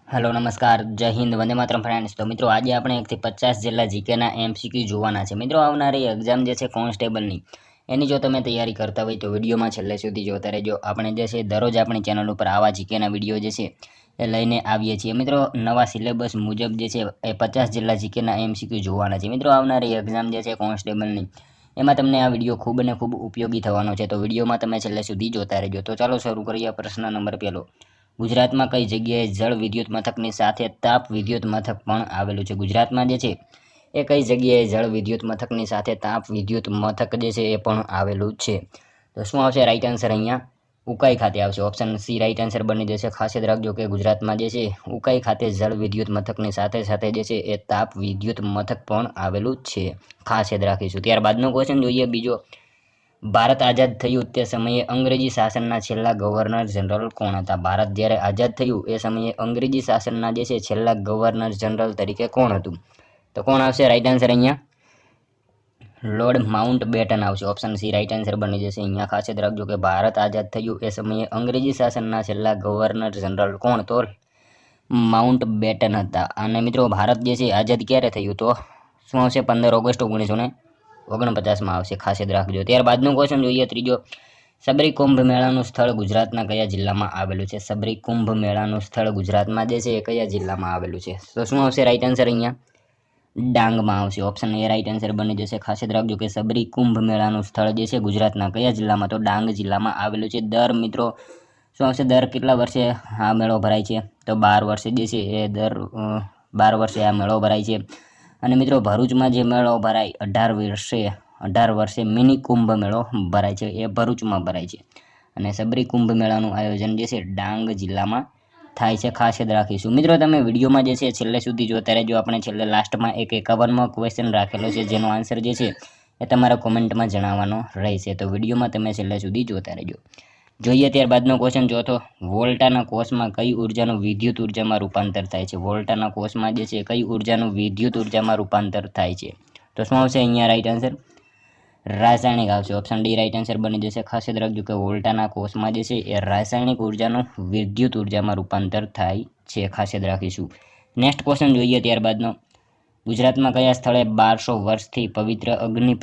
Hello નમસ્કાર જય Hind Vande Mataram friends. તો મિત્રો આજે આપણે 1 થી 50 જેટલા જીકેના એમસીક્યુ જોવાના છે। મિત્રો આવનારી એક્ઝામ જે છે કોન્સ્ટેબલની એની જો તમે તૈયારી કરતા હોય તો વિડીયોમાં છેલ્લે સુધી જોતા રહેજો। આપણે જે છે દરરોજ આપણી ચેનલ ઉપર આવા જીકેના વિડીયો જે છે એ લઈને આવીએ છીએ। મિત્રો નવા સિલેબસ મુજબ જે છે એ 50 જેટલા જીકેના એમસીક્યુ જોવાના છે। મિત્રો આવનારી એક્ઝામ જે છે કોન્સ્ટેબલની એમાં તમને આ વિડીયો ખૂબ અને ખૂબ ઉપયોગી થવાનો છે, તો વિડીયોમાં તમે છેલ્લે સુધી જોતા રહેજો। તો ચાલો શરૂ કરીએ। પ્રશ્ન નંબર 1, ગુજરાતમાં કઈ જગ્યાએ જળ વિદ્યુત મથકની સાથે તાપ વિદ્યુત મથક પણ આવેલું છે? ગુજરાતમાં જે છે એ કઈ જગ્યાએ જળ વિદ્યુત મથકની સાથે તાપ વિદ્યુત મથક જે છે એ પણ આવેલું છે? તો શું આવશે રાઈટ આન્સર? અહીંયા ઉકાઈ ખાતે આવશે। ઓપ્શન સી રાઈટ આન્સર બની જશે। ખાસ યાદ રાખજો કે ગુજરાતમાં જે છે ઉકાઈ ખાતે જળ વિદ્યુત મથકની સાથે સાથે જે છે એ તાપ વિદ્યુત મથક પણ આવેલું છે, ખાસ યાદ રાખીશું। ત્યારબાદનો ક્વેશ્ચન જોઈએ બીજો, ભારત આઝાદ થયું તે સમયે અંગ્રેજી શાસનના છેલ્લા ગવર્નર જનરલ કોણ હતા? ભારત જ્યારે આઝાદ થયું એ સમયે અંગ્રેજી શાસનના જે છે છેલ્લા ગવર્નર જનરલ તરીકે કોણ હતું? તો કોણ આવશે રાઈટ આન્સર? અહીંયા લોર્ડ માઉન્ટ બેટન આવશે। ઓપ્શન સી રાઈટ આન્સર બની જશે। અહીંયા ખાસ યાદ રાખજો કે ભારત આઝાદ થયું એ સમયે અંગ્રેજી શાસનના છેલ્લા ગવર્નર જનરલ કોણ? તો માઉન્ટ બેટન હતા। અને મિત્રો ભારત જે છે આઝાદ ક્યારે થયું? તો શું આવશે? 15 ઓગસ્ટ 1949માં આવશે, ખાસ યાદ રાખજો। ત્યારબાદનો ક્વેશ્ચન જોઈએ ત્રીજો, સબરી કુંભ મેળાનું સ્થળ ગુજરાતના કયા જિલ્લામાં આવેલું છે? સબરી કુંભ મેળાનું સ્થળ ગુજરાતમાં જે છે એ કયા જિલ્લામાં આવેલું છે? તો શું આવશે રાઈટ આન્સર? અહીંયા ડાંગમાં આવશે। ઓપ્શન એ રાઈટ આન્સર બની જશે। ખાસ યાદ રાખજો કે સબરી કુંભ મેળાનું સ્થળ જે છે ગુજરાતના કયા જિલ્લામાં? તો ડાંગ જિલ્લામાં આવેલું છે। મિત્રો શું આવશે? દર કેટલા વર્ષે આ મેળો ભરાય છે? તો 12 વર્ષે જે છે એ દર 12 વર્ષે આ મેળો ભરાય છે। અને મિત્રો ભરૂચમાં જે મેળો ભરાય 18 વર્ષે મિની કુંભ મેળો ભરાય છે, એ ભરૂચમાં ભરાય છે। અને સબરી કુંભ મેળાનું આયોજન જે છે ડાંગ જિલ્લામાં થાય છે, ખાસ યાદ રાખીશું। મિત્રો તમે વિડીયોમાં જે છે છેલ્લે સુધી જોતા રહેજો। આપણે છેલ્લે લાસ્ટમાં એક 51મો ક્વેશ્ચન રાખેલો છે જેનો આન્સર જે છે એ તમારા કોમેન્ટમાં જણાવવાનો રહેશે, તો વિડીયોમાં તમે છેલ્લે સુધી જોતા રહેજો। જોઈએ ત્યારબાદનો ક્વેશ્ચન ચોથો, વોલ્ટાના કોષમાં કઈ ઉર્જાનું વિદ્યુત ઉર્જામાં રૂપાંતર થાય છે? વોલ્ટાના કોષમાં જે છે કઈ ઉર્જાનું વિદ્યુત ઉર્જામાં રૂપાંતર થાય છે? તો શું આવશે અહીંયા રાઈટ આન્સર? રાસાયણિક આવશે। ઓપ્શન ડી રાઈટ આન્સર બની જશે। ખાસ યાદ રાખજો કે વોલ્ટાના કોષમાં જે છે એ રાસાયણિક ઉર્જાનું વિદ્યુત ઉર્જામાં રૂપાંતર થાય છે, ખાસ યાદ રાખીશું। નેક્સ્ટ ક્વેશ્ચન જોઈએ ત્યારબાદનો, ગુજરાતમાં કયા સ્થળે 1200 વર્ષથી પવિત્ર અગ્નિ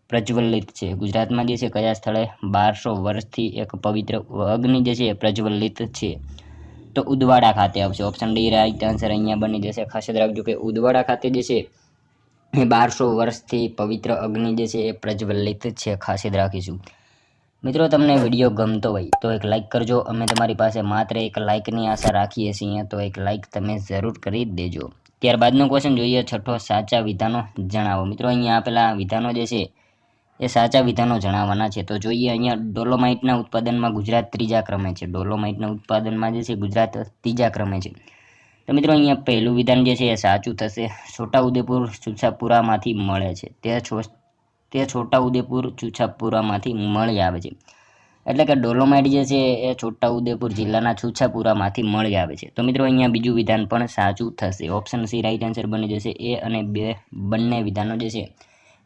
પ્રજ્વલિત છે? ગુજરાતમાં જે છે કયા સ્થળે 1200 વર્ષથી એક પવિત્ર અગ્નિ જે છે પ્રજ્વલિત છે? તો ઉદવાડા ખાતે આવશે। ઓપ્શન ડી રાઈટ આન્સર અહીંયા બની જશે। ખાસ યાદ રાખજો કે ઉદવાડા ખાતે જે છે એ 1200 વર્ષથી પવિત્ર અગ્નિ જે છે એ પ્રજ્વલિત છે, ખાસ યાદ રાખીશું। મિત્રો તમને વિડીયો ગમતો હોય તો એક લાઇક કરજો। અમે તમારી પાસે માત્ર એક લાઇકની આશા રાખીએ છીએ, તો એક લાઇક તમે જરૂર કરી દેજો। ત્યારબાદનો ક્વેશ્ચન જોઈએ છઠ્ઠો, સાચા વિધાનો જણાવો। મિત્રો અહીંયા આપેલા વિધાનો જે છે એ સાચા વિધાનો જણાવવાના છે, તો જોઈએ અહીંયા ડોલોમાઇટના ઉત્પાદનમાં ગુજરાત 3જા ક્રમે છે। ડોલોમાઇટના ઉત્પાદનમાં જે છે ગુજરાત 3જા ક્રમે છે। તો મિત્રો અહીંયા પહેલું વિધાન જે છે એ સાચું થશે। છોટાઉદેપુર છૂછાપુરામાંથી મળે છે, તે છોટાઉદેપુર છૂછાપુરામાંથી મળી આવે છે। એટલે કે ડોલોમાઇટ જે છે એ છોટાઉદેપુર જિલ્લાના છૂછાપુરામાંથી મળી આવે છે। તો મિત્રો અહીંયા બીજું વિધાન પણ સાચું થશે। ઓપ્શન સી રાઈટ આન્સર બની જશે। એ અને બંને વિધાનો જે છે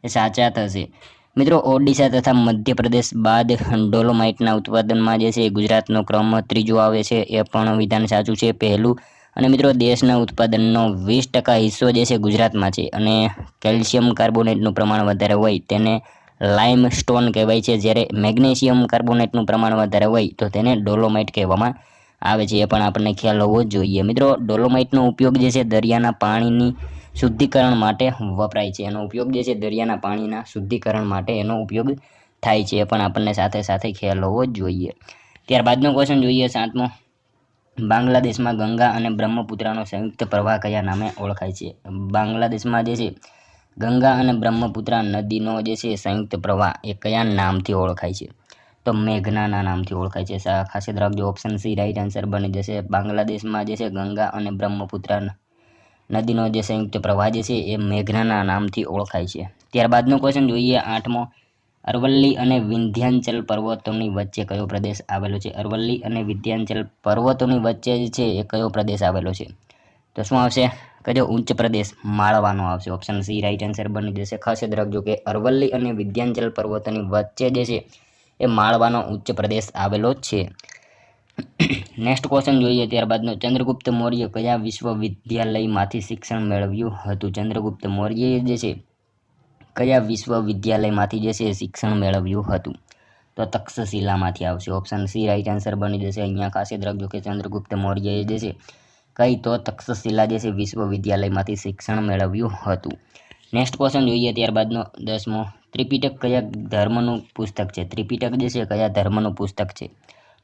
એ સાચા થશે। મિત્રો ઓડિશા તથા મધ્યપ્રદેશ બાદ ડોલોમાઇટના ઉત્પાદનમાં જે છે ગુજરાતનો ક્રમ 3જો આવે છે, એ પણ વિધાન સાચું છે પહેલું। અને મિત્રો દેશના ઉત્પાદનનો 20% હિસ્સો જે છે ગુજરાતમાં છે, અને કેલ્શિયમ કાર્બોનેટનું પ્રમાણ વધારે હોય તેને લાઇમસ્ટોન કહેવાય છે, જ્યારે મેગ્નેશિયમ કાર્બોનેટનું પ્રમાણ વધારે હોય તો તેને ડોલોમાઇટ કહેવામાં આવે છે, એ પણ આપણને ખ્યાલ હોવો જોઈએ। મિત્રો ડોલોમાઇટનો ઉપયોગ જે છે દરિયાના પાણીની શુદ્ધિકરણ માટે વપરાય છે। એનો ઉપયોગ જે છે દરિયાના પાણીના શુદ્ધિકરણ માટે એનો ઉપયોગ થાય છે, એ પણ આપણને સાથે સાથે ખ્યાલ હોવો જોઈએ। ત્યારબાદનો ક્વેશ્ચન જોઈએ સાતમો, બાંગ્લાદેશમાં ગંગા અને બ્રહ્મપુત્રાનો સંયુક્ત પ્રવાહ કયા નામે ઓળખાય છે? બાંગ્લાદેશમાં જે છે ગંગા અને બ્રહ્મપુત્રા નદીનો જે છે સંયુક્ત પ્રવાહ એ કયા નામથી ઓળખાય છે? તો મેઘનાના નામથી ઓળખાય છે। ખાસ યાદ રાખજો, ઓપ્શન સી રાઈટ આન્સર બની જશે। બાંગ્લાદેશમાં જે છે ગંગા અને બ્રહ્મપુત્રા નદીનો જે સંયુક્ત પ્રવાહ જે છે એ મેઘનાના નામથી ઓળખાય છે। ત્યારબાદનો ક્વેશ્ચન જોઈએ આઠમો, અરવલ્લી અને વિંધ્યાચલ પર્વતોની વચ્ચે કયો પ્રદેશ આવેલો છે? અરવલ્લી અને વિંધ્યાચલ પર્વતોની વચ્ચે જે છે એ કયો પ્રદેશ આવેલો છે? તો શું આવશે? કયો ઉચ્ચ પ્રદેશ? માળવાનો આવશે। ઓપ્શન સી રાઈટ આન્સર બની જશે। ખાસ યાદ રાખજો કે અરવલ્લી અને વિંધ્યાચલ પર્વતોની વચ્ચે જે છે એ માળવાનો ઉચ્ચ પ્રદેશ આવેલો છે। નેક્સ્ટ ક્વેશ્ચન જોઈએ ત્યારબાદનો, ચંદ્રગુપ્ત મૌર્ય કયા વિશ્વવિદ્યાલયમાંથી શિક્ષણ મેળવ્યું હતું? ચંદ્રગુપ્ત મૌર્યએ જે છે કયા વિશ્વવિદ્યાલયમાંથી જે છે શિક્ષણ મેળવ્યું હતું? તો તક્ષશિલામાંથી આવશે. ઓપ્શન સી રાઈટ આન્સર બની જશે. અહીંયા ખાસ યાદ રાખજો કે ચંદ્રગુપ્ત મૌર્યએ જે છે કઈ તો તક્ષશિલા જે છે વિશ્વવિદ્યાલયમાંથી શિક્ષણ મેળવ્યું હતું. નેક્સ્ટ ક્વેશ્ચન જોઈએ ત્યારબાદનો 10મો, ત્રિપિટક કયા ધર્મનું પુસ્તક છે? ત્રિપિટક જે છે કયા ધર્મનું પુસ્તક છે?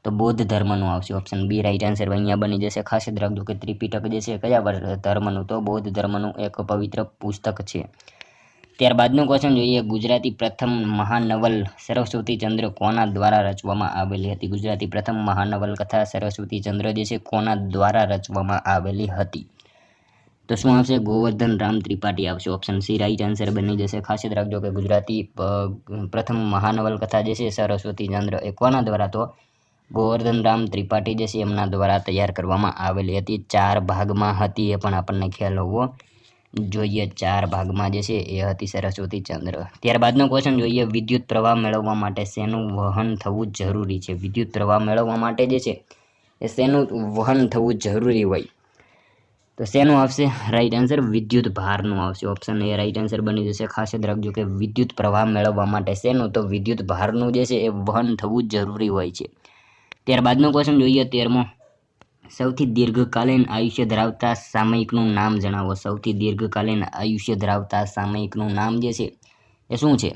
તો બૌદ્ધ ધર્મનું આવશે. ઓપ્શન બી રાઈટ આન્સર અહીંયા બની જશે. ખાસ યાદ રાખજો કે ત્રિપિટક જે છે કયા ધર્મનું? તો બૌદ્ધ ધર્મનું એક પવિત્ર પુસ્તક છે. ત્યારબાદનો ક્વેશ્ચન જોઈએ, ગુજરાતી પ્રથમ મહાનવલ સરસ્વતીચંદ્ર કોના દ્વારા રચવામાં આવેલી હતી? ગુજરાતી પ્રથમ મહાનવલકથા સરસ્વતીચંદ્ર જે છે કોના દ્વારા રચવામાં આવેલી હતી? તો શું આવશે? ગોવર્ધન રામ ત્રિપાઠી આવશે. ઓપ્શન સી રાઈટ આન્સર બની જશે. ખાસ યાદ રાખજો કે ગુજરાતી પ્રથમ મહાનવલકથા જે છે સરસ્વતીચંદ્ર એ કોના દ્વારા? તો ગોવર્ધન રામ ત્રિપાઠી જે છે એમના દ્વારા તૈયાર કરવામાં આવેલી હતી. 4 ભાગમાં હતી, એ પણ આપણને ખ્યાલ હોવો જોઈએ. 4 ભાગમાં જે છે એ હતી સરસ્વતીચંદ્ર. ત્યારબાદનો ક્વેશ્ચન જોઈએ, વિદ્યુત પ્રવાહ મેળવવા માટે શેનું વહન થવું જરૂરી છે? વિદ્યુત પ્રવાહ મેળવવા માટે જે છે એ શેનું વહન થવું જરૂરી હોય? તો શેનું આવશે રાઈટ આન્સર? વિદ્યુત ભારનું આવશે. ઓપ્શન એ રાઈટ આન્સર બની જશે. ખાસ યાદ રાખજો કે વિદ્યુત પ્રવાહ મેળવવા માટે શેનું? તો વિદ્યુત ભારનું જે છે એ વહન થવું જરૂરી હોય છે. ત્યારબાદનો ક્વેશ્ચન જોઈએ 13મો, સૌથી દીર્ઘકાલીન આયુષ્ય ધરાવતા સામયિકનું નામ જણાવો. સૌથી દીર્ઘકાલીન આયુષ્ય ધરાવતા સામયિકનું નામ જે છે એ શું છે?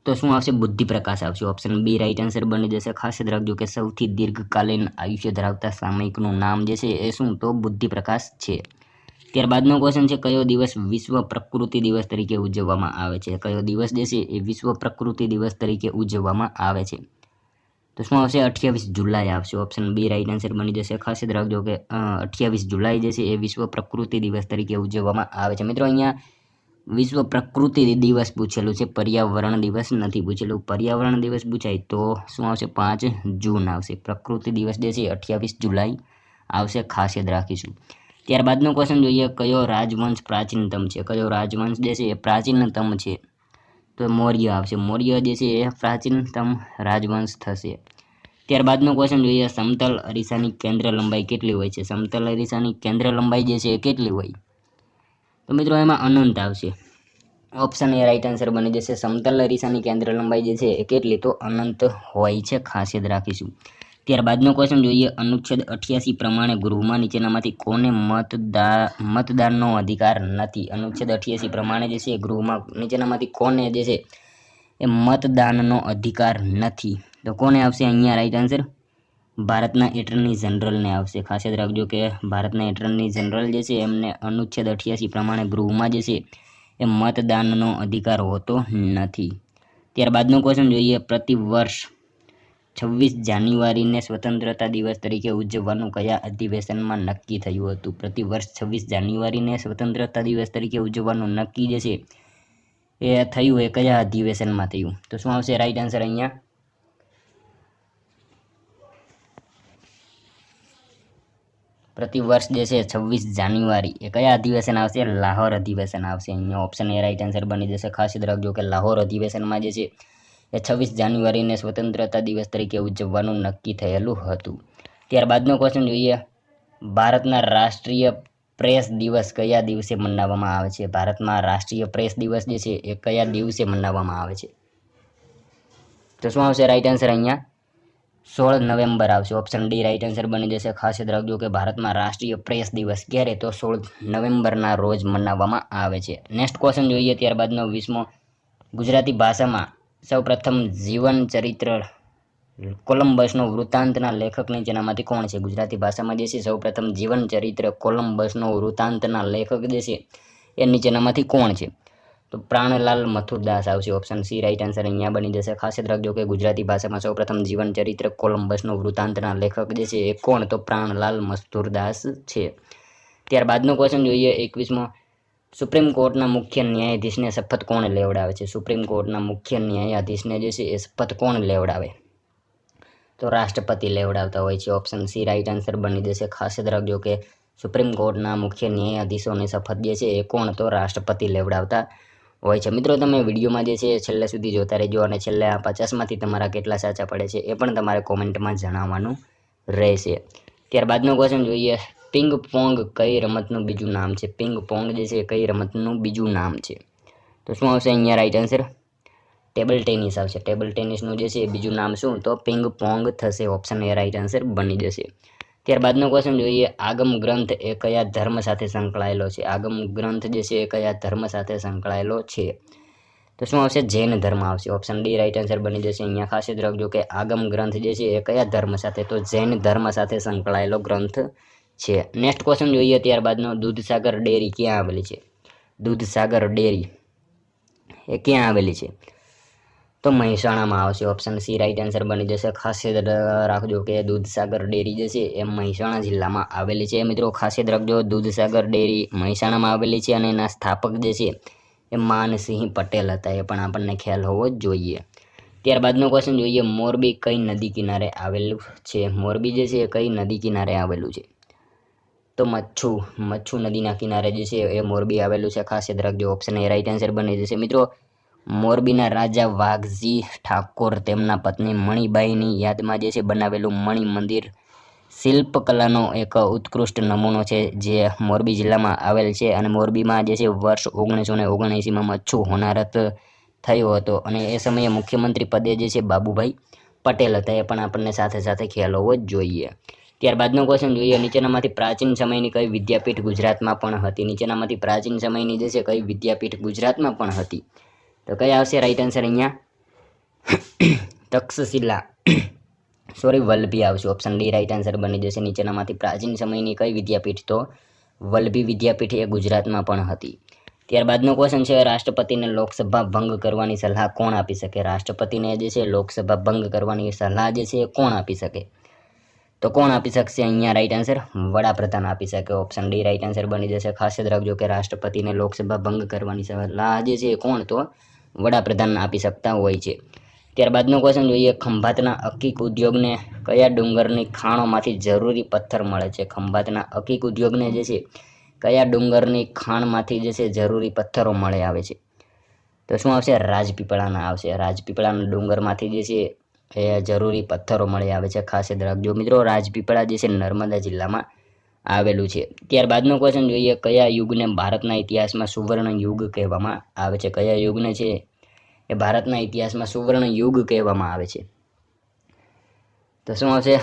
તો શું આવશે? બુદ્ધિપ્રકાશ આવશે. ઓપ્શન બી રાઈટ આન્સર બની જશે. ખાસ યાદ રાખજો કે સૌથી દીર્ઘકાલીન આયુષ્ય ધરાવતા સામયિકનું નામ જે છે એ શું? તો બુદ્ધિપ્રકાશ છે. ત્યારબાદનો ક્વેશ્ચન છે, કયો દિવસ વિશ્વ પ્રકૃતિ દિવસ તરીકે ઉજવવામાં આવે છે? કયો દિવસ જે છે એ વિશ્વ પ્રકૃતિ દિવસ તરીકે ઉજવવામાં આવે છે? તો શું આવશે? 28 જુલાઈ આવશે. ઓપ્શન બી રાઈટ આન્સર બની જશે. ખાસ યાદ રાખજો કે 28 જુલાઈ જે છે એ વિશ્વ પ્રકૃતિ દિવસ તરીકે ઉજવવામાં આવે છે. મિત્રો અહીંયા વિશ્વ પ્રકૃતિ દિવસ પૂછેલું છે, પર્યાવરણ દિવસ નથી પૂછેલું. પર્યાવરણ દિવસ પૂછાય તો શું આવશે? 5 જૂન આવશે. પ્રકૃતિ દિવસ જે છે 28 જુલાઈ આવશે. ખાસ યાદ રાખીશું. ત્યારબાદનો ક્વેશ્ચન જોઈએ, કયો રાજવંશ પ્રાચીનતમ છે? કયો રાજવંશ જે છે એ પ્રાચીનતમ છે? તો મૌર્ય આવશે. મૌર્ય જે છે એ પ્રાચીનતમ રાજવંશ થશે. ત્યારબાદનો ક્વેશ્ચન જોઈએ, સમતલ અરીસાની કેન્દ્ર લંબાઈ કેટલી હોય છે? સમતલ અરીસાની કેન્દ્ર લંબાઈ જે છે એ કેટલી હોય? તો મિત્રો એમાં અનંત આવશે. ઓપ્શન એ રાઈટ આન્સર બની જશે. સમતલ અરીસાની કેન્દ્ર લંબાઈ જે છે એ કેટલી? તો અનંત હોય છે. ખાસ યાદ રાખીશું. ત્યારબાદનો ક્વેશ્ચન જોઈએ, અનુચ્છેદ 88 પ્રમાણે ગૃહમાં નીચેનામાંથી કોને મતદાનનો અધિકાર નથી? અનુચ્છેદ 88 પ્રમાણે જે છે ગૃહમાં નીચેનામાંથી કોને જે છે એ મતદાનનો અધિકાર નથી? તો કોને આવશે અહીંયા રાઈટ આન્સર? ભારતના એટર્ની જનરલને આવશે. ખાસ યાદ રાખજો કે ભારતના એટર્ની જનરલ જે છે એમને અનુચ્છેદ 88 પ્રમાણે ગૃહમાં જે છે એ મતદાનનો અધિકાર હોતો નથી. ત્યારબાદનો ક્વેશ્ચન જોઈએ, પ્રતિ વર્ષ 26 જાન્યુઆરીને સ્વતંત્રતા દિવસ તરીકે ઉજવવાનું કયા અધિવેશનમાં નક્કી થયું હતું? પ્રતિ વર્ષ 26 જાન્યુઆરીને સ્વતંત્રતા દિવસ તરીકે ઉજવવાનું નક્કી જે છે એ થયું એ કયા અધિવેશનમાં થયું? તો શું આવશે રાઈટ આન્સર અહીંયા? પ્રતિ વર્ષ જે છે 26 જાન્યુઆરી એ કયા અધિવેશન આવશે? લાહોર અધિવેશન આવશે. અહીંયા ઓપ્શન એ રાઈટ આન્સર બની જશે. ખાસ યાદ રાખજો કે લાહોર અધિવેશનમાં જે છે એ 26 જાન્યુઆરીને સ્વતંત્રતા દિવસ તરીકે ઉજવવાનું નક્કી થયેલું હતું. ત્યારબાદનો ક્વેશ્ચન જોઈએ, ભારતના રાષ્ટ્રીય પ્રેસ દિવસ કયા દિવસે મનાવવામાં આવે છે? ભારતમાં રાષ્ટ્રીય પ્રેસ દિવસ જે છે એ કયા દિવસે મનાવવામાં આવે છે? તો શું આવશે રાઈટ આન્સર અહીંયા? 16 નવેમ્બર આવશે. ઓપ્શન ડી રાઈટ આન્સર બની જશે. ખાસ યાદ રાખજો કે ભારતમાં રાષ્ટ્રીય પ્રેસ દિવસ ક્યારે? તો 16 નવેમ્બરના રોજ મનાવવામાં આવે છે. નેક્સ્ટ ક્વેશ્ચન જોઈએ ત્યારબાદનો 20મો, ગુજરાતી ભાષામાં સૌપ્રથમ જીવન ચરિત્ર કોલંબસનો વૃત્તાંતના લેખક નીચેનામાંથી કોણ છે? ગુજરાતી ભાષામાં જે છે સૌપ્રથમ જીવન ચરિત્ર કોલંબસનો વૃત્તાંતના લેખક જે છે એ નીચેનામાંથી કોણ છે? તો પ્રાણલાલ મથુરદાસ આવશે. ઓપ્શન સી રાઈટ આન્સર અહીંયા બની જશે. ખાસ યાદ રાખજો કે ગુજરાતી ભાષામાં સૌપ્રથમ જીવન ચરિત્ર કોલંબસનો વૃત્તાંતના લેખક જે છે એ કોણ? તો પ્રાણલાલ મથુરદાસ છે. ત્યારબાદનો ક્વેશ્ચન જોઈએ 21મો, સુપ્રીમ કોર્ટના મુખ્ય ન્યાયાધીશને શપથ કોણ લેવડાવે છે? સુપ્રીમ કોર્ટના મુખ્ય ન્યાયાધીશને જે છે એ શપથ કોણ લેવડાવે? તો રાષ્ટ્રપતિ લેવડાવતા હોય છે. ઓપ્શન સી રાઈટ આન્સર બની જશે. ખાસ યાદ રાખજો કે સુપ્રીમ કોર્ટના મુખ્ય ન્યાયાધીશોની શપથ જે છે એ કોણ? તો રાષ્ટ્રપતિ લેવડાવતા હોય છે. મિત્રો તમે વિડીયોમાં જે છે છેલ્લે સુધી જોતા રહેજો અને છેલ્લે આ 50માંથી તમારા કેટલા સાચા પડે છે એ પણ તમારે કોમેન્ટમાં જણાવવાનું રહેશે। ત્યારબાદનો ક્વેશ્ચન જોઈએ, પિંગ પોંગ કઈ રમતનું બીજું નામ છે? પિંગ પોંગ જે છે કઈ રમતનું બીજું નામ છે? તો શું આવશે અહીંયા રાઈટ આન્સર? ટેબલ ટેનિસ આવશે. ટેબલ ટેનિસનું જે છે બીજું નામ શું? તો પિંગ પોંગ થશે. ઓપ્શન એ રાઈટ આન્સર બની જશે. ત્યારબાદનો ક્વેશ્ચન જોઈએ, આગમ ગ્રંથ એ કયા ધર્મ સાથે સંકળાયેલો છે? આગમ ગ્રંથ જે છે એ કયા ધર્મ સાથે સંકળાયેલો છે? તો શું આવશે? જૈન ધર્મ આવશે. ઓપ્શન ડી રાઈટ આન્સર બની જશે. અહીંયા ખાસ યાદ રાખજો કે આગમ ગ્રંથ જે છે એ કયા ધર્મ સાથે? તો જૈન ધર્મ સાથે સંકળાયેલો ગ્રંથ છે. નેક્સ્ટ ક્વેશ્ચન જોઈએ ત્યારબાદનો, દૂધસાગર ડેરી ક્યાં આવેલી છે? દૂધસાગર ડેરી એ ક્યાં આવેલી છે? તો મહેસાણામાં આવશે. ઓપ્શન સી રાઈટ આન્સર બની જશે. ખાસ યાદ રાખજો કે દૂધસાગર ડેરી જે છે એ મહેસાણા જિલ્લામાં આવેલી છે. મિત્રો ખાસ યાદ રાખજો, દૂધસાગર ડેરી મહેસાણામાં આવેલી છે અને એના સ્થાપક જે છે એ માનસિંહ પટેલ હતા. એ પણ આપણને ખ્યાલ હોવો જ જોઈએ. ત્યારબાદનો ક્વેશ્ચન જોઈએ, મોરબી કઈ નદી કિનારે આવેલું છે? મોરબી જે છે એ કઈ નદી કિનારે આવેલું છે? તો મચ્છુ નદીના કિનારે જે છે એ મોરબી આવેલું છે. ખાસ યાદ રાખજો. ઓપ્શન એ રાઈટ આન્સર બની જશે. મિત્રો મોરબીના રાજા વાઘજી ઠાકોર તેમના પત્ની મણીબાઈની યાદમાં જે છે બનાવેલું મણિ મંદિર શિલ્પકલાનો એક ઉત્કૃષ્ટ નમૂનો છે, જે મોરબી જિલ્લામાં આવેલ છે. અને મોરબીમાં જે છે વર્ષ 1979માં મચ્છુ હોનારત થયો હતો અને એ સમયે મુખ્યમંત્રી પદે જે છે બાબુભાઈ પટેલ હતા. એ પણ આપણને સાથે સાથે ખ્યાલ હોવો જ જોઈએ. ત્યારબાદનો ક્વેશ્ચન જોઈએ, નીચેનામાંથી પ્રાચીન સમયની કઈ વિદ્યાપીઠ ગુજરાતમાં પણ હતી? નીચેનામાંથી પ્રાચીન સમયની જે છે કઈ વિદ્યાપીઠ ગુજરાતમાં પણ હતી? તો કઈ આવશે રાઈટ આન્સર અહીંયા? તક્ષશિલા વલ્લભી આવશે. ઓપ્શન ડી રાઈટ આન્સર બની જશે. નીચેનામાંથી પ્રાચીન સમયની કઈ વિદ્યાપીઠ? તો વલ્લભી વિદ્યાપીઠ એ ગુજરાતમાં પણ હતી. ત્યારબાદનો ક્વેશ્ચન છે, રાષ્ટ્રપતિને લોકસભા ભંગ કરવાની સલાહ કોણ આપી શકે? રાષ્ટ્રપતિને જે છે લોકસભા ભંગ કરવાની સલાહ જે છે એ કોણ આપી શકે? તો કોણ આપી શકશે અહીંયા રાઈટ આન્સર? વડાપ્રધાન આપી શકે. ઓપ્શન ડી રાઈટ આન્સર બની જશે. ખાસ યાદ રાખજો કે રાષ્ટ્રપતિને લોકસભા ભંગ કરવાની સલાહ જે છે એ કોણ? તો વડાપ્રધાન આપી શકતા હોય છે. ત્યારબાદનો ક્વેશ્ચન જોઈએ, ખંભાતના અકીક ઉદ્યોગને કયા ડુંગરની ખાણોમાંથી જરૂરી પથ્થર મળે છે? ખંભાતના અકીક ઉદ્યોગને જે છે કયા ડુંગરની ખાણમાંથી જે છે જરૂરી પથ્થરો મળે આવે છે? તો શું આવશે? રાજપીપળાના આવશે. રાજપીપળાના ડુંગરમાંથી જે છે એ જરૂરી પથ્થરો મળી આવે છે. ખાસ યાદ રાખજો મિત્રો, રાજપીપળા જે છે નર્મદા જિલ્લામાં આવેલું છે. ત્યારબાદનો ક્વેશ્ચન જોઈએ, કયા યુગને ભારતના ઇતિહાસમાં સુવર્ણ યુગ કહેવામાં આવે છે? કયા યુગને છે એ ભારતના ઇતિહાસમાં સુવર્ણ યુગ કહેવામાં આવે છે? તો શું આવશે?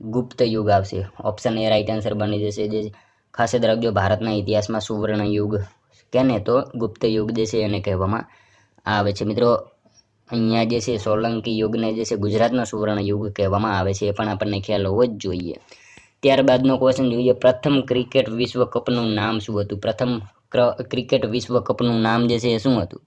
ગુપ્ત યુગ આવશે. ઓપ્શન એ રાઈટ આન્સર બની જશે. જે ખાસ યાદ રાખજો, ભારતના ઇતિહાસમાં સુવર્ણ યુગ કેને? તો ગુપ્ત યુગ જે છે એને કહેવામાં આવે છે. મિત્રો અહીંયા જે છે સોલંકી યુગને જે છે ગુજરાતનો સુવર્ણ યુગ કહેવામાં આવે છે. એ પણ આપણને ખ્યાલ હોવો જ જોઈએ. ત્યારબાદનો ક્વેશ્ચન જોઈએ, પ્રથમ ક્રિકેટ વિશ્વકપનું નામ શું હતું? પ્રથમ ક્રિકેટ વિશ્વકપનું નામ જે છે એ શું હતું?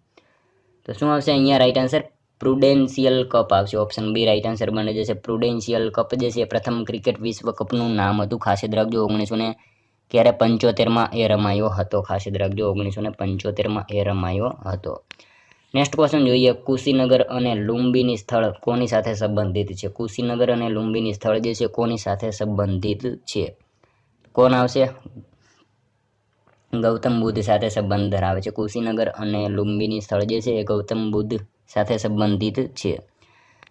તો શું આવશે અહીંયા રાઈટ આન્સર? પ્રુડેન્શિયલ કપ આવશે. ઓપ્શન બી રાઈટ આન્સર બની જશે. પ્રુડેન્શિયલ કપ જે છે પ્રથમ ક્રિકેટ વિશ્વકપનું નામ હતું. ખાસ યાદ રાખજો, 1975માં એ રમાયો હતો. ખાસ યાદ રાખજો, 1975માં એ રમાયો હતો. નેક્સ્ટ ક્વેશ્ચન જોઈએ, કુશીનગર અને લુંબીની સ્થળ કોની સાથે સંબંધિત છે? કુશીનગર અને લુંબીની સ્થળ જે છે કોની સાથે સંબંધિત છે? કોણ આવશે? ગૌતમ બુદ્ધ સાથે સંબંધ ધરાવે છે. કુશીનગર અને લુંબીની સ્થળ જે છે એ ગૌતમ બુદ્ધ સાથે સંબંધિત છે.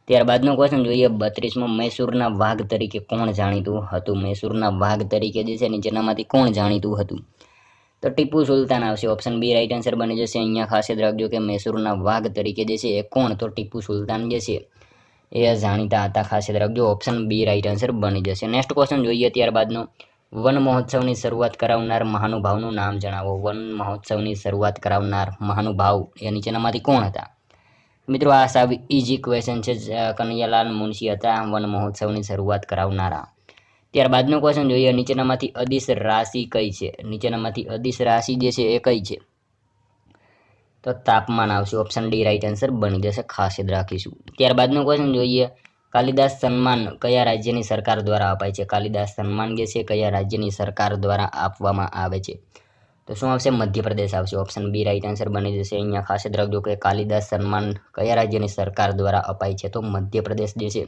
ત્યારબાદનો ક્વેશ્ચન જોઈએ, 32મો મૈસૂરના વાઘ તરીકે કોણ જાણીતું હતું? મૈસૂરના વાઘ તરીકે જે છે નીચેનામાંથી કોણ જાણીતું હતું? તો ટીપુ સુલતાન આવશે. ઓપ્શન બી રાઈટ આન્સર બની જશે. અહીંયા ખાસ યાદ રાખજો કે મૈસૂરના વાઘ તરીકે જે છે એ કોણ? તો ટીપુ સુલતાન જે છે એ જાણીતા હતા. ખાસ યાદ રાખજો, ઓપ્શન બી રાઈટ આન્સર બની જશે. નેક્સ્ટ ક્વેશ્ચન જોઈએ ત્યારબાદનો, વન મહોત્સવની શરૂઆત કરાવનાર મહાનુભાવનું નામ જણાવો. વન મહોત્સવની શરૂઆત કરાવનાર મહાનુભાવ એ નીચેનામાંથી કોણ હતા? મિત્રો આ સાવ ઇઝી ક્વેશ્ચન છે. કનૈયાલાલ મુનશી હતા વન મહોત્સવની શરૂઆત કરાવનારા. ત્યારબાદનો ક્વેશ્ચન જોઈએ, નીચેનામાંથી અદિશ રાશિ કઈ છે? નીચેનામાંથી અદિશ રાશિ જે છે એ કઈ છે? તો તાપમાન આવશે. ઓપ્શન ડી રાઈટ આન્સર બની જશે. ખાસ યાદ રાખીશું. ત્યારબાદનો ક્વેશ્ચન જોઈએ, કાલિદાસ સન્માન કયા રાજ્યની સરકાર દ્વારા અપાય છે? કાલિદાસ સન્માન જે છે કયા રાજ્યની સરકાર દ્વારા આપવામાં આવે છે? તો શું આવશે? મધ્યપ્રદેશ આવશે. ઓપ્શન બી રાઈટ આન્સર બની જશે. અહીંયા ખાસ યાદ રાખજો કે કાલિદાસ સન્માન કયા રાજ્યની સરકાર દ્વારા અપાય છે? તો મધ્યપ્રદેશ જે છે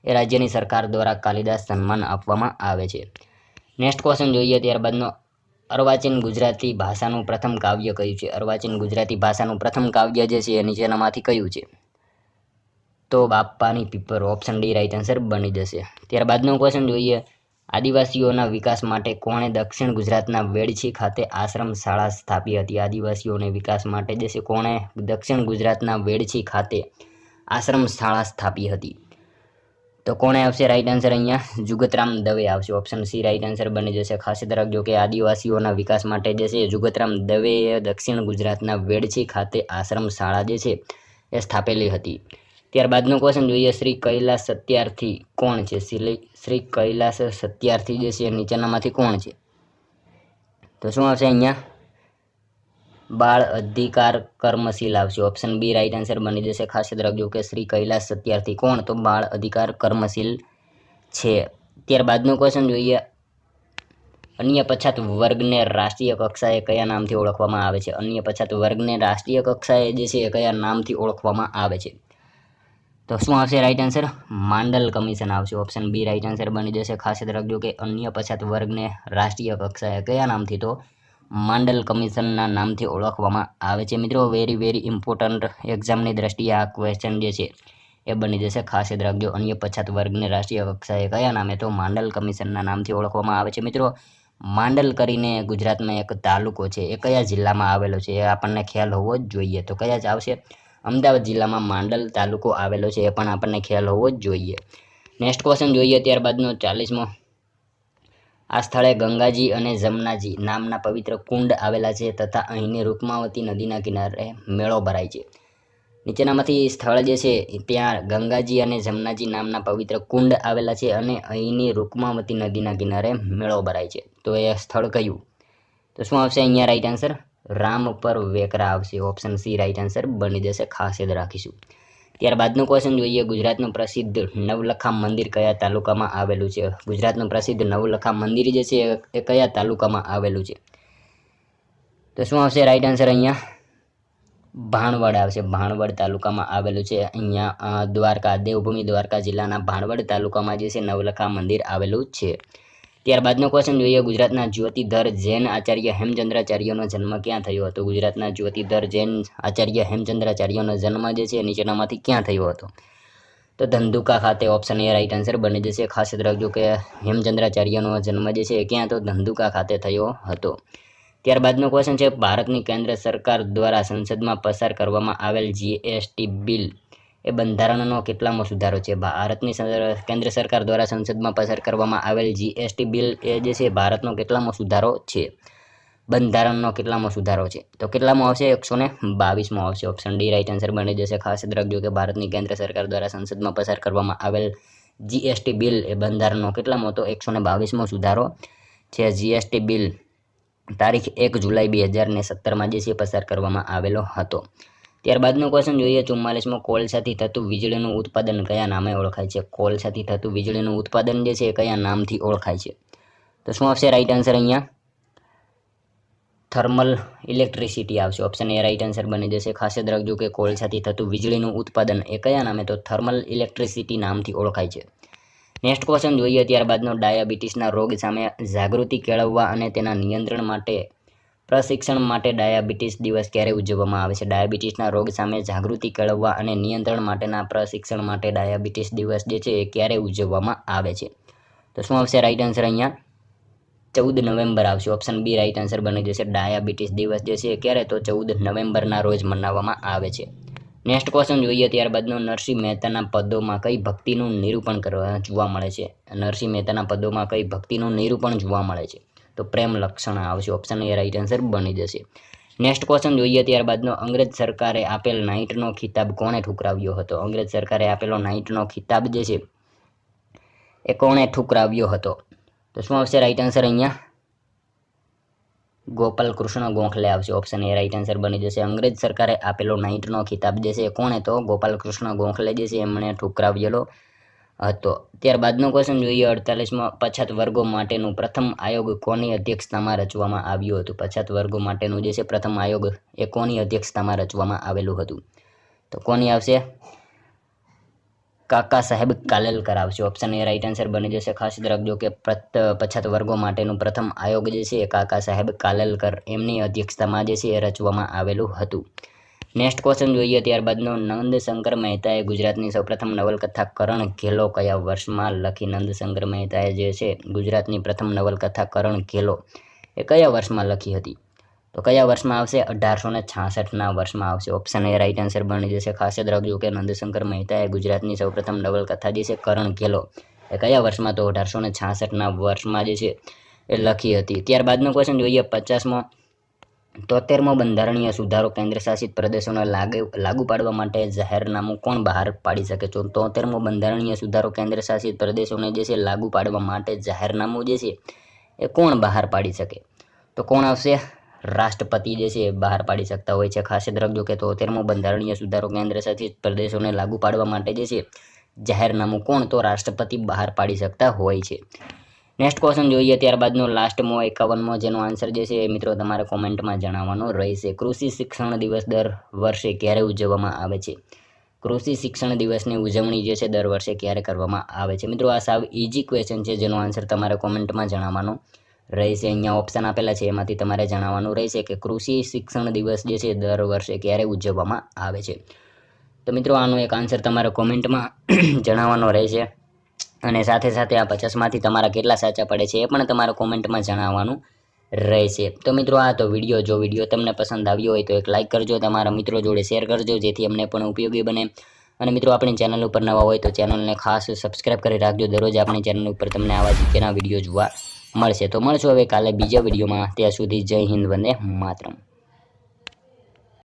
એ રાજ્યની સરકાર દ્વારા કાલિદાસ સન્માન આપવામાં આવે છે. નેક્સ્ટ ક્વેશ્ચન જોઈએ ત્યારબાદનો, અર્વાચીન ગુજરાતી ભાષાનું પ્રથમ કાવ્ય કયું છે? અર્વાચીન ગુજરાતી ભાષાનું પ્રથમ કાવ્ય જે છે એ નીચેનામાંથી કયું છે? તો બાપાની પીપર, ઓપ્શન ડી રાઈટ આન્સર બની જશે. ત્યારબાદનો ક્વેશ્ચન જોઈએ. આદિવાસીઓના વિકાસ માટે કોણે દક્ષિણ ગુજરાતના વેડછી ખાતે આશ્રમ શાળા સ્થાપી હતી? આદિવાસીઓને વિકાસ માટે જે છે કોણે દક્ષિણ ગુજરાતના વેડછી ખાતે આશ્રમ શાળા સ્થાપી હતી? તો કોણે આવશે રાઈટ આન્સર? અહીંયા જુગતરામ દવે આવશે. ઓપ્શન સી રાઈટ આન્સર બની જશે. ખાસ યાદ રાખજો કે આદિવાસીઓના વિકાસ માટે જે છે જુગતરામ દવેએ દક્ષિણ ગુજરાતના વેડછી ખાતે આશ્રમ શાળા જે છે એ સ્થાપેલી હતી. ત્યારબાદનો ક્વેશ્ચન જોઈએ. શ્રી કૈલાસ સત્યાર્થી કોણ છે? શ્રી કૈલાસ સત્યાર્થી જે છે નીચેનામાંથી કોણ છે? તો શું આવશે અહીંયા? બાળ અધિકાર કર્મશીલ આવશે. ઓપ્શન બી રાઈટ આન્સર બની જશે. ખાસ યાદ રાખજો કે શ્રી કૈલાસ સત્યાર્થી કોણ? તો બાળ અધિકાર કર્મશીલ છે. ત્યારબાદનો ક્વેશ્ચન જોઈએ. અન્ય પછાત વર્ગને રાષ્ટ્રીય કક્ષાએ કયા નામથી ઓળખવામાં આવે છે? અન્ય પછાત વર્ગને રાષ્ટ્રીય કક્ષાએ જે છે એ કયા નામથી ઓળખવામાં આવે છે? તો શું આવશે રાઈટ આન્સર? માંડલ કમિશન આવશે. ઓપ્શન બી રાઈટ આન્સર બની જશે. ખાસ યાદ રાખજો કે અન્ય પછાત વર્ગને રાષ્ટ્રીય કક્ષાએ કયા નામથી? તો માંડલ કમિશનના નામથી ઓળખવામાં આવે છે. મિત્રો વેરી ઇમ્પોર્ટન્ટ એક્ઝામની દ્રષ્ટિએ આ ક્વેશ્ચન જે છે એ બની જશે. ખાસ યાદ રાખજો અન્ય પછાત વર્ગને રાષ્ટ્રીય કક્ષાએ કયા નામે? તો માંડલ કમિશનના નામથી ઓળખવામાં આવે છે. મિત્રો માંડલ કરીને ગુજરાતમાં એક તાલુકો છે, એ કયા જિલ્લામાં આવેલો છે એ આપણને ખ્યાલ હોવો જ જોઈએ. તો કયા જ આવશે? અમદાવાદ જિલ્લામાં માંડલ તાલુકો આવેલો છે, એ પણ આપણને ખ્યાલ હોવો જ જોઈએ. નેક્સ્ટ ક્વેશ્ચન જોઈએ. ત્યારબાદનો 40મો. આ સ્થળે ગંગાજી અને જમનાજી નામના પવિત્ર કુંડ આવેલા છે તથા અહીંની રૂકમાવતી નદીના કિનારે મેળો ભરાય છે. નીચેનામાંથી સ્થળ જે છે ત્યાં ગંગાજી અને જમનાજી નામના પવિત્ર કુંડ આવેલા છે અને અહીંની રૂકમાવતી નદીના કિનારે મેળો ભરાય છે. તો એ સ્થળ કયું? તો શું આવશે અહીંયા રાઈટ આન્સર? રામપર વેકરા આવશે. ઓપ્શન સી રાઈટ આન્સર બની જશે. ખાસ યાદ રાખીશું. ત્યારબાદનું ક્વેશ્ચન જોઈએ. ગુજરાતનું પ્રસિદ્ધ નવલખા મંદિર કયા તાલુકામાં આવેલું છે? ગુજરાતનું પ્રસિદ્ધ નવલખા મંદિર જે છે એ કયા તાલુકામાં આવેલું છે? તો શું આવશે રાઈટ આન્સર? અહીંયા ભાણવડ આવશે. ભાણવડ તાલુકામાં આવેલું છે. અહીંયા દ્વારકા, દેવભૂમિ દ્વારકા જિલ્લાના ભાણવડ તાલુકામાં જે છે નવલખા મંદિર આવેલું છે. ત્યારબાદનો ક્વેશ્ચન જોઈએ. ગુજરાતના જ્યોતિધર જૈન આચાર્ય હેમચંદ્રાચાર્યનો જન્મ ક્યાં થયો હતો? ગુજરાતના જ્યોતિધર જૈન આચાર્ય હેમચંદ્રાચાર્યનો જન્મ જે છે નીચેનામાંથી ક્યાં થયો હતો? તો ધંધુકા ખાતે. ઓપ્શન એ રાઈટ આન્સર બની જશે. ખાસ યાદ રાખજો કે હેમચંદ્રાચાર્યનો જન્મ જે છે ક્યાં? તો ધંધુકા ખાતે થયો હતો. ત્યારબાદનો ક્વેશ્ચન છે. ભારતની કેન્દ્ર સરકાર દ્વારા સંસદમાં પસાર કરવામાં આવેલ જીએસટી બિલ એ બંધારણનો કેટલામો સુધારો છે? ભારતની કેન્દ્ર સરકાર દ્વારા સંસદમાં પસાર કરવામાં આવેલ જીએસટી બિલ એ જે છે ભારતનો કેટલામો સુધારો છે? બંધારણનો કેટલામો સુધારો છે? તો કેટલામો આવશે? 122મો આવશે. ઓપ્શન ડી રાઈટ આન્સર બની જશે. ખાસ યાદ રાખજો કે ભારતની કેન્દ્ર સરકાર દ્વારા સંસદમાં પસાર કરવામાં આવેલ જીએસટી બિલ એ બંધારણનો કેટલામો? તો 122મો સુધારો છે. જીએસટી બિલ તારીખ 1 જુલાઈ 2017માં જે છે પસાર કરવામાં આવેલો હતો. ત્યારબાદનો ક્વેશ્ચન જોઈએ. 44મો. કોલસાથી થતું વીજળીનું ઉત્પાદન કયા નામે ઓળખાય છે? કોલસાથી થતું વીજળીનું ઉત્પાદન જે છે એ કયા નામથી ઓળખાય છે? તો શું આવશે રાઈટ આન્સર? અહીંયા થર્મલ ઇલેક્ટ્રિસિટી આવશે. ઓપ્શન એ રાઈટ આન્સર બની જશે. ખાસ યાદ રાખજો કે કોલસાથી થતું વીજળીનું ઉત્પાદન એ કયા નામે? તો થર્મલ ઇલેક્ટ્રિસિટી નામથી ઓળખાય છે. નેક્સ્ટ ક્વેશ્ચન જોઈએ. ત્યારબાદનો ડાયાબિટીસના રોગ સામે જાગૃતિ કેળવવા અને તેના નિયંત્રણ માટે પ્રશિક્ષણ માટે ડાયાબિટીસ દિવસ ક્યારે ઉજવવામાં આવે છે? ડાયાબિટીસના રોગ સામે જાગૃતિ કેળવવા અને નિયંત્રણ માટેના પ્રશિક્ષણ માટે ડાયાબિટીસ દિવસ જે છે એ ક્યારે ઉજવવામાં આવે છે? તો શું આવશે રાઈટ આન્સર? અહીંયા 14 નવેમ્બર આવશે. ઓપ્શન બી રાઈટ આન્સર બની જશે. ડાયાબિટીસ દિવસ જે છે ક્યારે? તો 14 નવેમ્બરના રોજ મનાવવામાં આવે છે. નેક્સ્ટ ક્વેશ્ચન જોઈએ. ત્યારબાદનો નરસિંહ મહેતાના પદોમાં કઈ ભક્તિનું નિરૂપણ જોવા મળે છે? નરસિંહ મહેતાના પદોમાં કઈ ભક્તિનું નિરૂપણ જોવા મળે છે? તો પ્રેમ લક્ષણા આવશે. ઓપ્શન એ રાઈટ આન્સર બની જશે. નેક્સ્ટ ક્વેશ્ચન જોઈએ. ત્યારબાદનો અંગ્રેજ સરકારે આપેલ નાઇટનો ખિતાબ કોણે ઠુકરાવ્યો હતો? અંગ્રેજ સરકારે આપેલો નાઇટનો ખિતાબ જે છે એ કોણે ઠુકરાવ્યો હતો? તો શું આવશે રાઈટ આન્સર? અહીંયા ગોપાલ કૃષ્ણ ગોખલે આવશે. ઓપ્શન એ રાઈટ આન્સર બની જશે. અંગ્રેજ સરકારે આપેલો નાઇટનો ખિતાબ જે છે કોણે? તો ગોપાલ કૃષ્ણ ગોખલે જે છે એમણે ઠુકરાવેલો હતો. ત્યારબાદનો ક્વેશ્ચન જોઈએ. 48માં. પછાત વર્ગો માટેનું પ્રથમ આયોગ કોની અધ્યક્ષતામાં રચવામાં આવ્યું હતું? પછાત વર્ગો માટેનું જે છે પ્રથમ આયોગ એ કોની અધ્યક્ષતામાં રચવામાં આવેલું હતું? તો કોની આવશે? કાકા સાહેબ કાલેલકર આવશે. ઓપ્શન એ રાઈટ આન્સર બની જશે. ખાસ યાદ રાખજો કે પછાત વર્ગો માટેનું પ્રથમ આયોગ જે છે કાકા સાહેબ કાલેલકર એમની અધ્યક્ષતામાં જે છે એ રચવામાં આવેલું હતું. નેક્સ્ટ ક્વેશ્ચન જોઈએ ત્યારબાદનો, નંદશંકર મહેતાએ ગુજરાતની સૌપ્રથમ નવલકથા કરણ ઘેલો કયા વર્ષમાં લખી? નંદશંકર મહેતાએ જે છે ગુજરાતની પ્રથમ નવલકથા કરણ ઘેલો એ કયા વર્ષમાં લખી હતી? તો કયા વર્ષમાં આવશે? 1866ના વર્ષમાં આવશે. ઓપ્શન એ રાઈટ આન્સર બની જશે. ખાસ યાદ રાખજો કે નંદશંકર મહેતાએ ગુજરાતની સૌપ્રથમ નવલકથા જે છે કરણ ઘેલો એ કયા વર્ષમાં? તો 1866ના વર્ષમાં જે છે એ લખી હતી. ત્યારબાદનો ક્વેશ્ચન જોઈએ 50મો, 73મો બંધારણીય સુધારો કેન્દ્ર શાસિત પ્રદેશોને લાગુ પાડવા માટે જાહેરનામું કોણ બહાર પાડી શકે? તો 73મો બંધારણીય સુધારો કેન્દ્ર શાસિત પ્રદેશોને જે છે લાગુ પાડવા માટે જાહેરનામું જે છે એ કોણ બહાર પાડી શકે? તો કોણ આવશે? રાષ્ટ્રપતિ જે છે બહાર પાડી શકતા હોય છે. ખાસ યાદ રાખજો કે 73મો બંધારણીય સુધારો કેન્દ્ર શાસિત પ્રદેશોને લાગુ પાડવા માટે જે છે જાહેરનામું કોણ? તો રાષ્ટ્રપતિ બહાર પાડી શકતા હોય છે. નેક્સ્ટ ક્વેશ્ચન જોઈએ ત્યારબાદનો લાસ્ટમો 51મો, જેનો આન્સર જે છે મિત્રો તમારે કોમેન્ટમાં જણાવવાનો રહેશે. કૃષિ શિક્ષણ દિવસ દર વર્ષે ક્યારે ઉજવવામાં આવે છે? કૃષિ શિક્ષણ દિવસની ઉજવણી જે છે દર વર્ષે ક્યારે કરવામાં આવે છે? મિત્રો આ સાવ ઇઝી ક્વેશ્ચન છે, જેનો આન્સર તમારે કોમેન્ટમાં જણાવવાનો રહેશે. અહીંયા ઓપ્શન આપેલા છે, એમાંથી તમારે જણાવવાનું રહેશે કે કૃષિ શિક્ષણ દિવસ જે છે દર વર્ષે ક્યારે ઉજવવામાં આવે છે. તો મિત્રો આનો એક આન્સર તમારે કોમેન્ટમાં જણાવવાનો રહેશે, અને સાથે સાથે આ 50માંથી તમારા કેટલા સાચા પડે છે એ પણ તમારે કોમેન્ટમાં જણાવવાનું રહેશે. તો મિત્રો આ તો વિડીયો, જો વિડીયો તમને પસંદ આવ્યો હોય તો એક લાઇક કરજો, તમારા મિત્રો જોડે શેર કરજો, જેથી અમને પણ ઉપયોગી બને. અને મિત્રો આપણી ચેનલ ઉપર નવા હોય તો ચેનલને ખાસ સબસ્ક્રાઇબ કરી રાખજો. દરરોજ આપણી ચેનલ ઉપર તમને આવા જીકેના વિડીયો જોવા મળશે. તો મળશું હવે કાલે બીજા વિડીયોમાં. ત્યાં સુધી જય હિન્દ, વંદે માતરમ.